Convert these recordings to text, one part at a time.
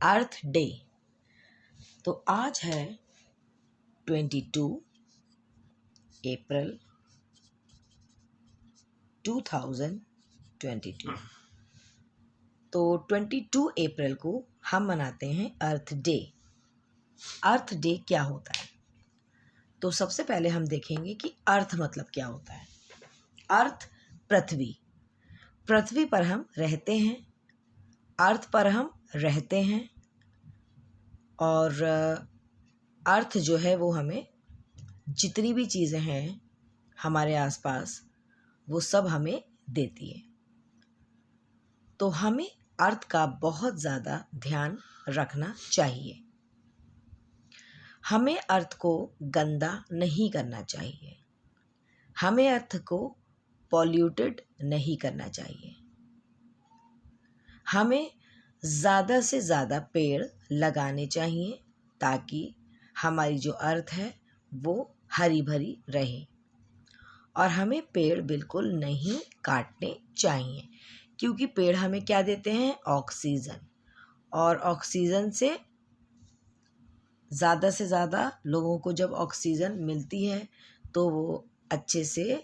अर्थ day. तो आज है 22 अप्रैल 2022। तो 22 अप्रैल को हम मनाते हैं अर्थ डे। अर्थ डे क्या होता है? तो सबसे पहले हम देखेंगे कि अर्थ मतलब क्या होता है। अर्थ पृथ्वी, पृथ्वी पर हम रहते हैं, अर्थ पर हम रहते हैं और अर्थ जो है वो हमें जितनी भी चीज़ें हैं हमारे आसपास वो सब हमें देती है। तो हमें अर्थ का बहुत ज़्यादा ध्यान रखना चाहिए। हमें अर्थ को गंदा नहीं करना चाहिए, हमें अर्थ को पॉल्यूटेड नहीं करना चाहिए। हमें ज़्यादा से ज़्यादा पेड़ लगाने चाहिए ताकि हमारी जो अर्थ है वो हरी भरी रहे। और हमें पेड़ बिल्कुल नहीं काटने चाहिए क्योंकि पेड़ हमें क्या देते हैं? ऑक्सीजन। और ऑक्सीजन से ज़्यादा लोगों को जब ऑक्सीजन मिलती है तो वो अच्छे से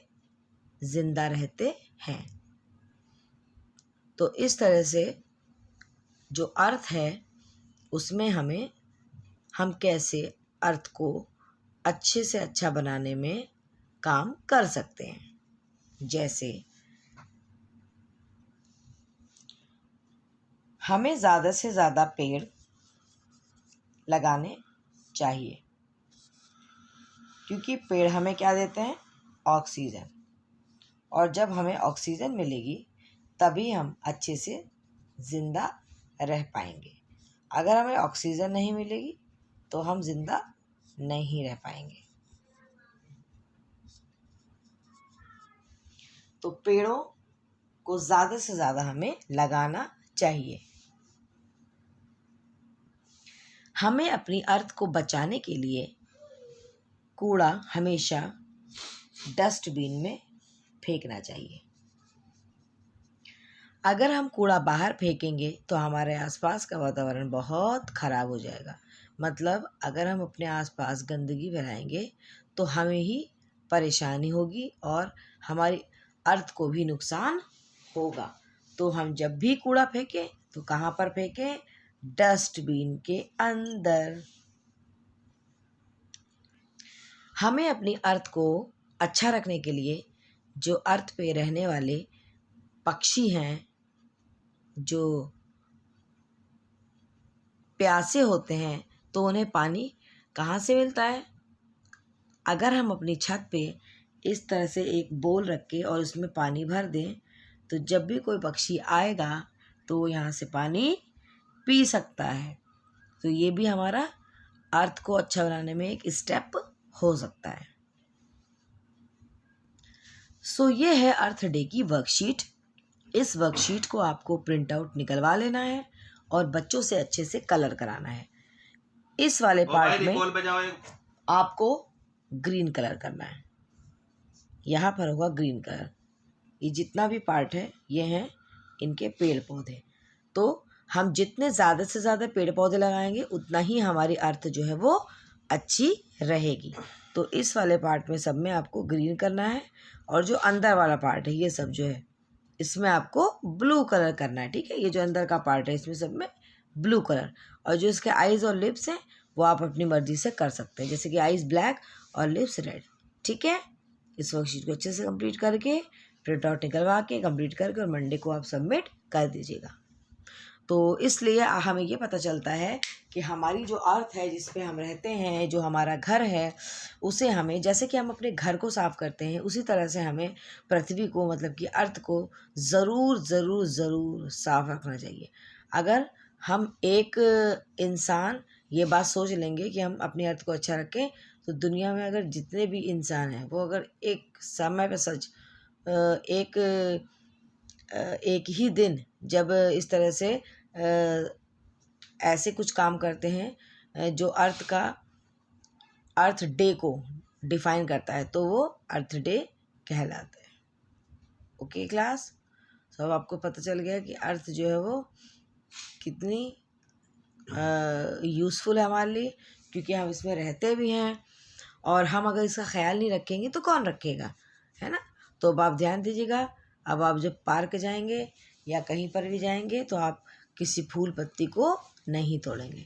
ज़िंदा रहते हैं। तो इस तरह से जो अर्थ है उसमें हम कैसे अर्थ को अच्छे से अच्छा बनाने में काम कर सकते हैं। जैसे हमें ज़्यादा से ज़्यादा पेड़ लगाने चाहिए क्योंकि पेड़ हमें क्या देते हैं? ऑक्सीजन। और जब हमें ऑक्सीजन मिलेगी तभी हम अच्छे से ज़िंदा रह पाएंगे। अगर हमें ऑक्सीजन नहीं मिलेगी तो हम ज़िंदा नहीं रह पाएंगे। तो पेड़ों को ज़्यादा से ज़्यादा हमें लगाना चाहिए। हमें अपनी अर्थ को बचाने के लिए कूड़ा हमेशा डस्टबिन में फेंकना चाहिए। अगर हम कूड़ा बाहर फेंकेंगे तो हमारे आसपास का वातावरण बहुत ख़राब हो जाएगा। मतलब अगर हम अपने आसपास गंदगी फैलाएंगे तो हमें ही परेशानी होगी और हमारी अर्थ को भी नुकसान होगा। तो हम जब भी कूड़ा फेंकें तो कहाँ पर फेंकें? डस्टबिन के अंदर। हमें अपनी अर्थ को अच्छा रखने के लिए जो अर्थ पे रहने वाले पक्षी हैं, जो प्यासे होते हैं, तो उन्हें पानी कहाँ से मिलता है? अगर हम अपनी छत पे इस तरह से एक बोल रख के और उसमें पानी भर दें तो जब भी कोई पक्षी आएगा तो वो यहाँ से पानी पी सकता है। तो ये भी हमारा अर्थ को अच्छा बनाने में एक स्टेप हो सकता है। सो ये है अर्थ डे की वर्कशीट। इस वर्कशीट को आपको प्रिंट आउट निकलवा लेना है और बच्चों से अच्छे से कलर कराना है। इस वाले पार्ट में आपको ग्रीन कलर करना है। यहाँ पर होगा ग्रीन कलर। ये जितना भी पार्ट है ये हैं इनके पेड़ पौधे। तो हम जितने ज़्यादा से ज़्यादा पेड़ पौधे लगाएंगे उतना ही हमारी अर्थ जो है वो अच्छी रहेगी। तो इस वाले पार्ट में सब में आपको ग्रीन करना है और जो अंदर वाला पार्ट है ये सब जो है इसमें आपको ब्लू कलर करना है। ठीक है, ये जो अंदर का पार्ट है इसमें सब में ब्लू कलर। और जो इसके आइज़ और लिप्स हैं वो आप अपनी मर्ज़ी से कर सकते हैं, जैसे कि आइज़ ब्लैक और लिप्स रेड। ठीक है, इस वर्कशीट को अच्छे से कंप्लीट करके प्रिंट आउट निकलवा के कंप्लीट करके और मंडे को आप सबमिट कर दीजिएगा। तो इसलिए हमें ये पता चलता है कि हमारी जो अर्थ है जिस पे हम रहते हैं, जो हमारा घर है, उसे हमें जैसे कि हम अपने घर को साफ़ करते हैं उसी तरह से हमें पृथ्वी को मतलब कि अर्थ को ज़रूर साफ़ रखना चाहिए। अगर हम एक इंसान ये बात सोच लेंगे कि हम अपनी अर्थ को अच्छा रखें तो दुनिया में अगर जितने भी इंसान हैं वो अगर एक समय पर एक ही दिन जब इस तरह से ऐसे कुछ काम करते हैं जो अर्थ डे को डिफाइन करता है तो वो अर्थ डे कहलाता है। ओके क्लास, सब आपको पता चल गया कि अर्थ जो है वो कितनी यूज़फुल है हमारे लिए, क्योंकि हम इसमें रहते भी हैं। और हम अगर इसका ख्याल नहीं रखेंगे तो कौन रखेगा, है ना। तो अब आप ध्यान दीजिएगा, अब आप जब पार्क जाएंगे या कहीं पर भी जाएंगे तो आप किसी फूल पत्ती को नहीं तोड़ेंगे।